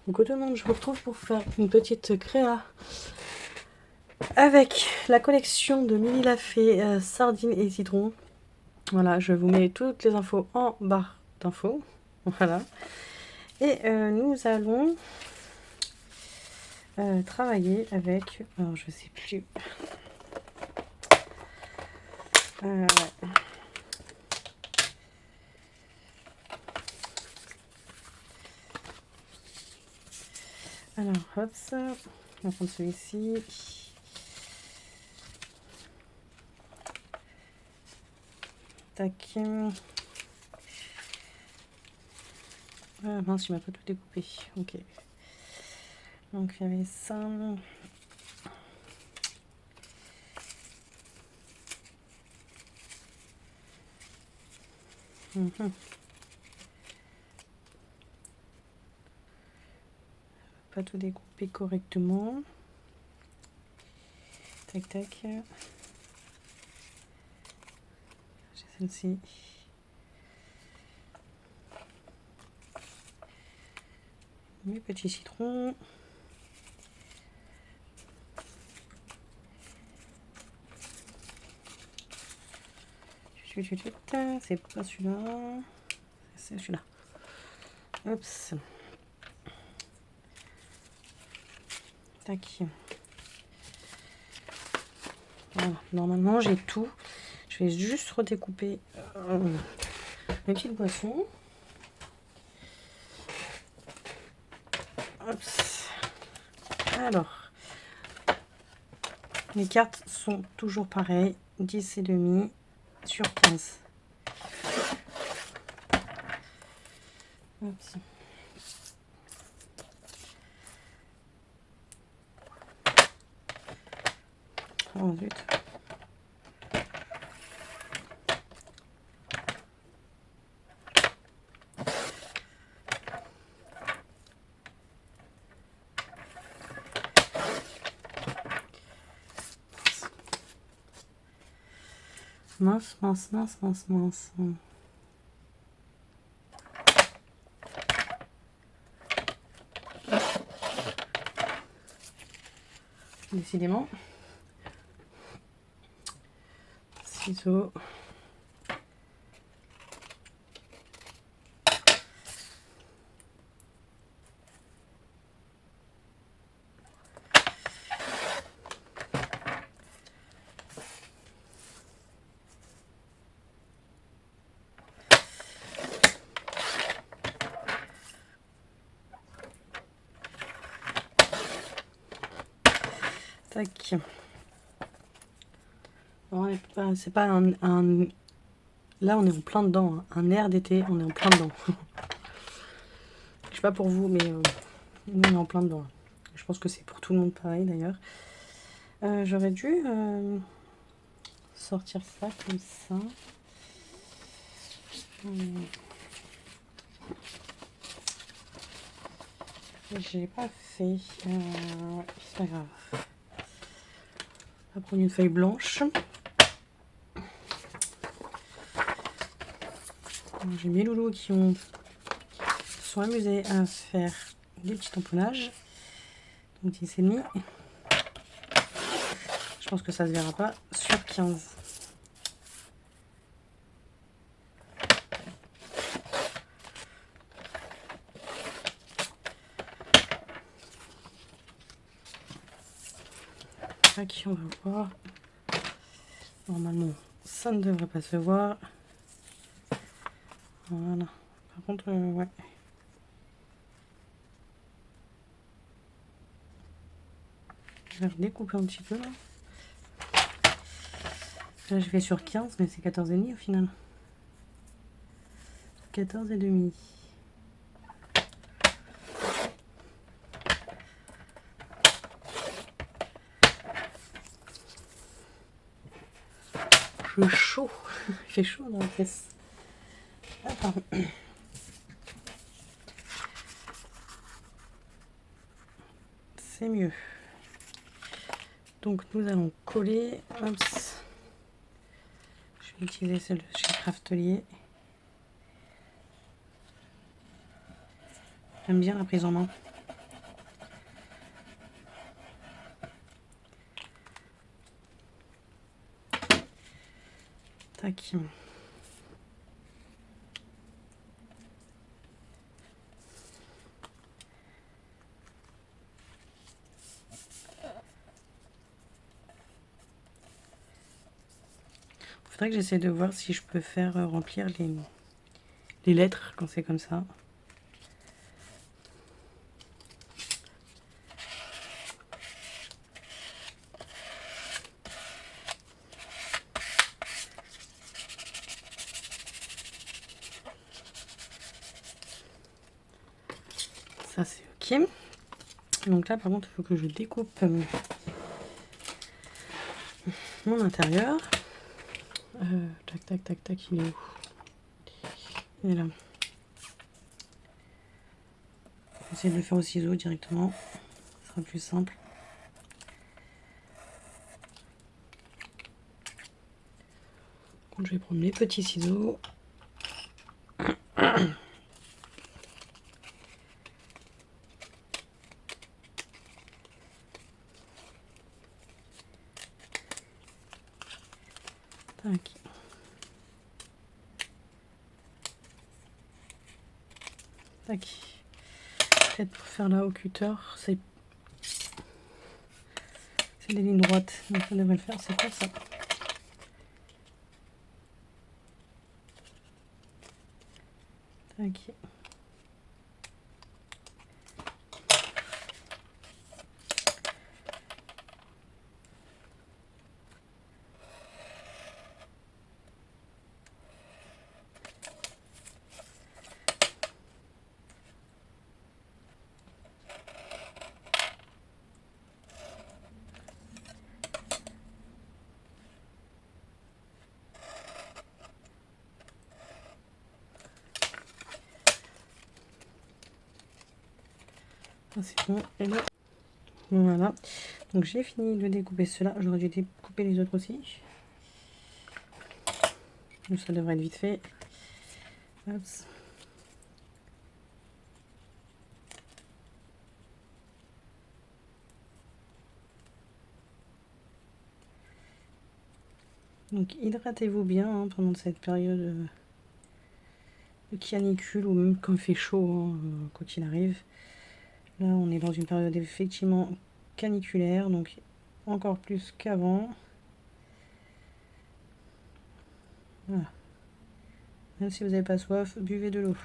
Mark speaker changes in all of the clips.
Speaker 1: Donc tout le monde, je vous retrouve pour faire une petite créa avec la collection de Mini Lafay sardines et citron. Voilà, je vous mets toutes les infos en barre d'infos. Voilà. Et nous allons travailler avec, alors je sais plus. Ouais. Alors, hop, ça. On va prendre celui-ci. Tac. Ah mince, il m'a pas tout découpé. Ok. Donc, il y avait ça. Pas tout découper correctement. Tac, tac. J'ai celle-ci. Mes petits citrons. C'est pas celui-là. C'est celui-là. Hop. Tac. Voilà. Normalement, j'ai tout. Je vais juste redécouper mes petites boissons. Hop. Alors, les cartes sont toujours pareilles. 10,5 sur 15. Hop. Oh zut. Mince, mince, mince, mince, mince. Décidément. Ciseaux. Tac. C'est pas un... Là, on est en plein dedans. Hein. Un air d'été, on est en plein dedans. Je sais pas pour vous, mais nous, on est en plein dedans. Je pense que c'est pour tout le monde pareil, d'ailleurs. J'aurais dû sortir ça comme ça. J'ai pas fait. Ouais, c'est pas grave. On va prendre une feuille blanche. J'ai mes loulous qui sont amusés à faire des petits tamponnages. Donc 10,5. Je pense que ça se verra pas sur 15. Tac, on va voir. Normalement, ça ne devrait pas se voir. Voilà. Par contre, ouais. Je vais redécouper un petit peu là. Là, je vais sur 15, mais c'est 14,5 au final. 14,5. Je suis chaud. Il fait chaud dans la pièce. Attends. C'est mieux. Donc nous allons coller. Hop. Je vais utiliser celle de chez Craftelier. J'aime bien la prise en main. Tac. Faudrait que j'essaie de voir si je peux faire remplir les lettres quand c'est comme ça. Ça c'est ok. Donc là par contre il faut que je découpe mon intérieur. Tac tac tac tac, il est où? Il est là. J'essaie de le faire au ciseau directement, ce sera plus simple. Donc, je vais prendre mes petits ciseaux. Tac. Tac. Peut-être pour faire là au cutter, c'est des lignes droites, donc ça devrait le faire. C'est quoi ça? Tac. C'est bon. Et là, voilà. Donc j'ai fini de découper cela. J'aurais dû découper les autres aussi. Donc ça devrait être vite fait. Hop. Donc hydratez-vous bien hein, pendant cette période de canicule ou même quand il fait chaud, hein, quoi qu'il arrive. Là on est dans une période effectivement caniculaire, donc encore plus qu'avant. Voilà. Même si vous n'avez pas soif, buvez de l'eau.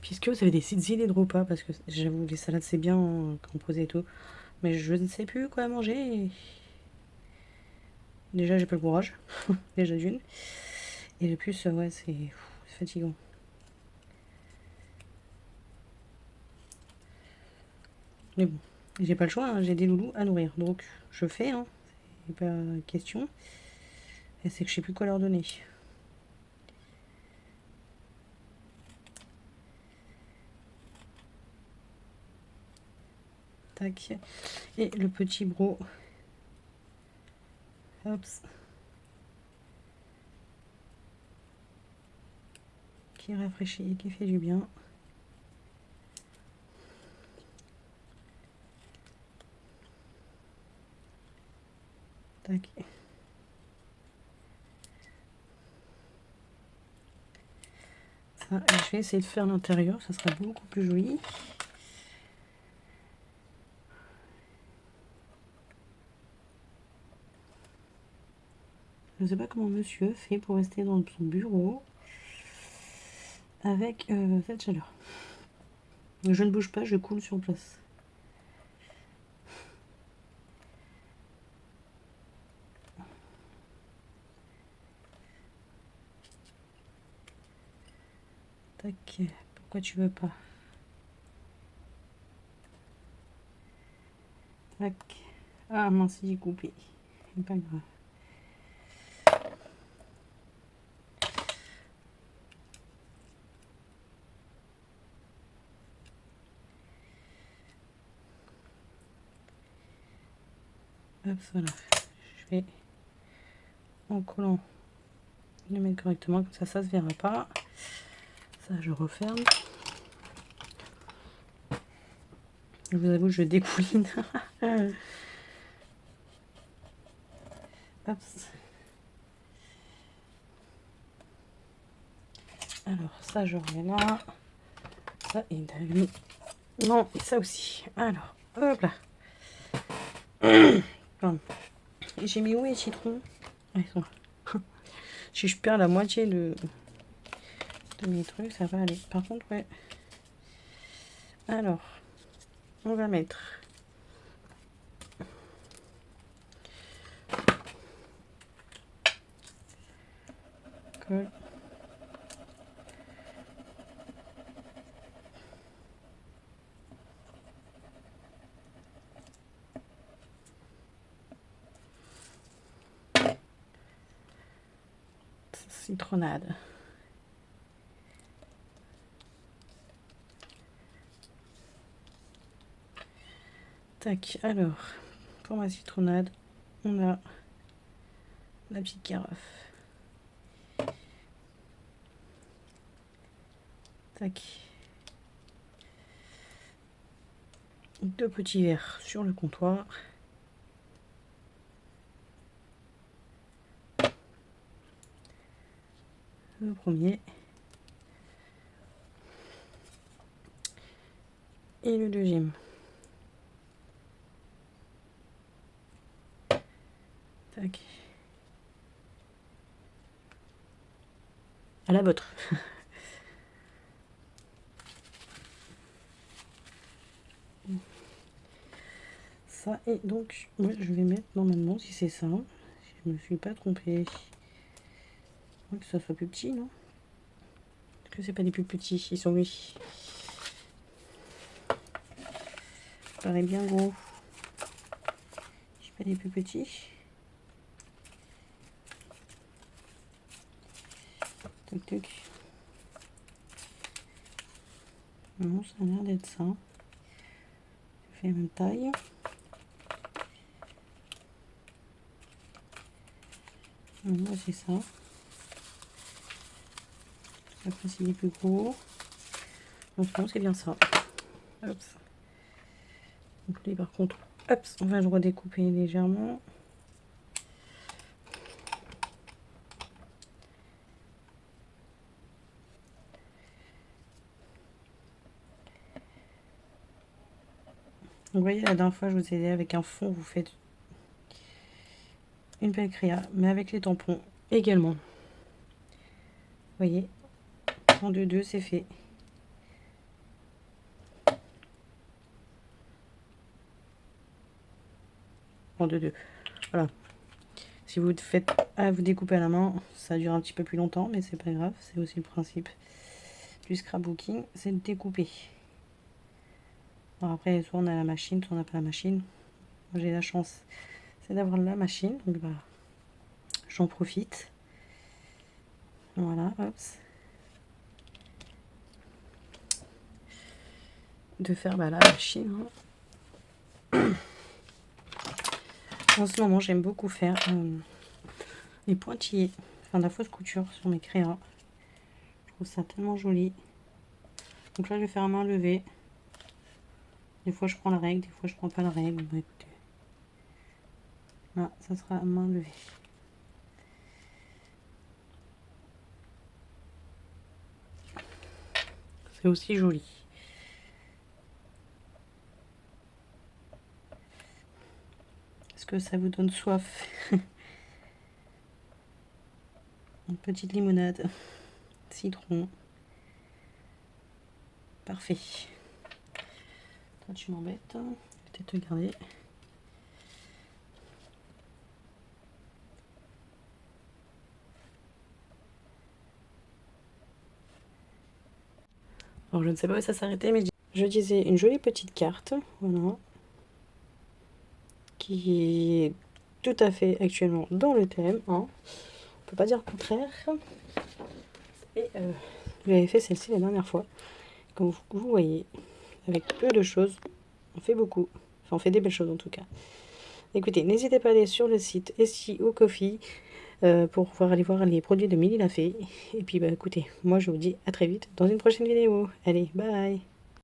Speaker 1: Puisque vous avez des petites idées de repas, parce que j'avoue les salades c'est bien hein, composé et tout, mais je ne sais plus quoi manger. Déjà j'ai pas le courage, déjà d'une. Et de plus, ouais, c'est fatigant. Mais bon, j'ai pas le choix, hein, j'ai des loulous à nourrir. Donc je fais, hein, c'est pas question. Et c'est que je sais plus quoi leur donner. Tac. Et le petit bro. Hop. Qui rafraîchit et qui fait du bien. Tac. Ça, je vais essayer de faire l'intérieur, ça sera beaucoup plus joli. Je ne sais pas comment monsieur fait pour rester dans son bureau avec cette chaleur. Je ne bouge pas, je coule sur place. Tac. Pourquoi tu veux pas? Tac. Ah mince, j'ai coupé. C'est pas grave. Hop, voilà. Je vais en collant le mettre correctement, comme ça se verra pas. Ça, je referme. Je vous avoue, je découline. Hop. Alors, ça, je remets là. Ça, et non, et ça aussi. Alors, hop là. Pardon. J'ai mis où les citrons? Ah, ils sont là. Si je perds la moitié de mes trucs, ça va aller. Par contre, ouais. Alors, on va mettre colle. Citronnade. Tac, alors, pour ma citronnade, on a la petite carafe. Tac. 2 petits verres sur le comptoir. Le premier. Et le deuxième. Tac. À la vôtre. Ça, et donc, moi je vais mettre normalement, si c'est ça, si je me suis pas trompée, que ça soit plus petit, non? Est-ce que c'est pas des plus petits? Ils sont oui. Ça paraît bien gros. C'est pas des plus petits. Toc toc. Non, ça a l'air d'être ça. Je fais la même taille. Moi c'est ça. Après c'est des plus gros. Donc non, c'est bien ça. Hop. Donc lui par contre, hop, on va le redécouper légèrement. Vous voyez, la dernière fois, je vous ai dit avec un fond, vous faites une belle créa, mais avec les tampons également. Vous voyez, en 2-2, c'est fait. En 2-2. Voilà. Si vous faites vous découper à la main, ça dure un petit peu plus longtemps, mais c'est pas grave. C'est aussi le principe du scrapbooking, c'est de découper. Alors après, soit on a la machine, soit on n'a pas la machine. Moi, j'ai la chance, c'est d'avoir la machine, donc bah, j'en profite. Voilà, hop. De faire bah, la machine. Hein. En ce moment, j'aime beaucoup faire les pointillés, enfin la fausse couture sur mes créas. Je trouve ça tellement joli. Donc là, je vais faire à main levée. Des fois, je prends la règle, des fois, je prends pas la règle. Bah, écoutez. Là, ça sera à main levée. C'est aussi joli. Est-ce que ça vous donne soif? Une petite limonade. Citron. Parfait. Toi, tu m'embêtes. Peut-être te garder. Alors, je ne sais pas où ça s'arrêtait, mais je disais une jolie petite carte. Voilà. Qui est tout à fait actuellement dans le thème. Hein. On peut pas dire le contraire. Et j'avais fait celle-ci la dernière fois. Comme vous voyez, avec peu de choses, on fait beaucoup. Enfin, on fait des belles choses en tout cas. Écoutez, n'hésitez pas à aller sur le site Etsy ou Ko-fi pour pouvoir aller voir les produits de Milly Lafay. Et puis, bah écoutez, moi je vous dis à très vite dans une prochaine vidéo. Allez, bye!